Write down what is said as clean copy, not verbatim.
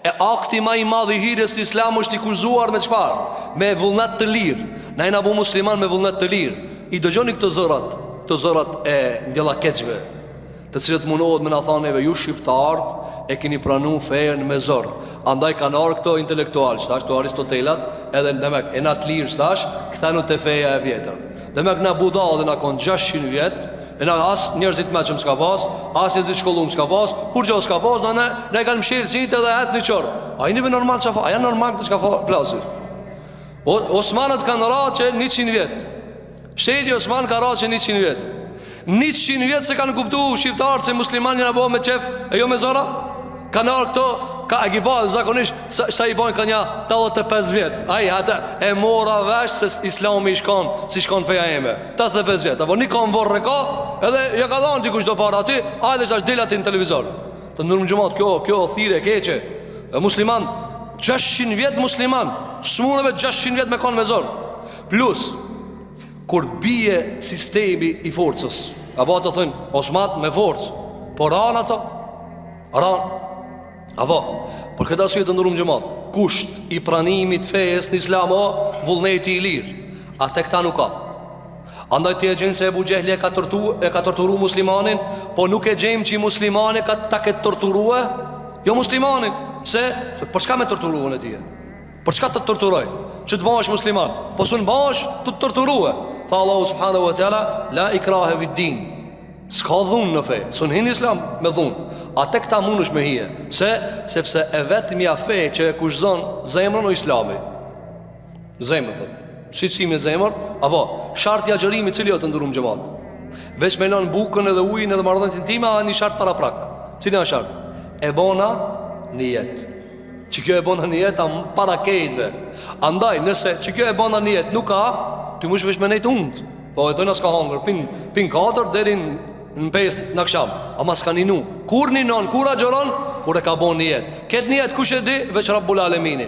E akti ma i madh i hyrjes në Islam është i kurzuar me çfarë? Me vullnet të lirë. Na jena bu musliman me vullnet të lirë. I dëgjoni këto zërat e ndjellakeqve, të cilët mundohet me na thonë neve, ju shqiptarët e keni pranu fejen me zor. Andaj kanë ardhur këto intelektual, thash to Aristotelat, edhe demek e na të lirë thash, kthanu te feja e vjetër. Demek na budallë na kon 600 vjet, e na as njerëzit më çëm s'ka pas, as njerëzit shkollum s'ka pas, kur gjë s'ka pas, na e kanë mshirë citë edhe ecni çor. Ai nive normal çfarë? A janë normal të çka flasin? Osmanët kanë rrahë që 100 vjet. Shteti Osman ka rrahë që 100 vjet. 100 vjet se kanë kuptuar shqiptarët se muslimanë janë bëu me qef e jo me zora. Kanë ardhur këto, ka e giba zakonisht sa i bën kanë 85 vjet. Ai ata e mora vesh se Islami i shkon, si shkon feja ime. 85 vjet. Apo nikon vorre ka, edhe ja ka dhënë dikush do para aty, hajde tash del aty në televizor. Të ndërmë xhamat, kjo thirrje keqe. Musliman 600 vjet musliman, s'muneve 600 vjet me kon me zor. Plus kur bie sistemi i forcës, apo ato thënë Osmat me forcë, por ran ato ran. Apo, për këtë arsye të ndërum xhamat, kusht i pranimit fejes në Islam o vullneti i lirë. A tek ta nuk ka. Andaj ti e gjenë se Ebu Gjehli e ka torturu muslimanin, po nuk e gjejmë që i muslimani ta ke torturue, jo muslimanin. Pse? Për çka me torturuën e tije? Për çka të torturoj? Që të bash musliman? Po sun bash të torturue. Tha Allahu subhanahu wa taala, la ikrahe fid din. S'ka dhunë në fe, sun hin Islam me dhunë. A tek ta mundesh me hije. Pse? Sepse e vetmja fe që e kushzon zemrën o Islami. Zemrën thot. Shqetësimi i zemër, apo sharti i agjërimit i cili o të ndërum xhamat. Veç me lënë bukën edhe ujin edhe marrëdhënien intime, a një shart para prak. Cili është shart? E bona nijet. Që kjo e bona nijet para kejtve. Andaj, nëse që kjo e bona nijet nuk ka, ty mush vesh me nejt und. Po e thëna s'ka hangër, pin 4 deri në 5 në akşam. Ama s'ka ninu. Kur ninon, kur agjeron, kur e ka bon nijet. Këtë nijet kush e di, veç Rabbul Alemini.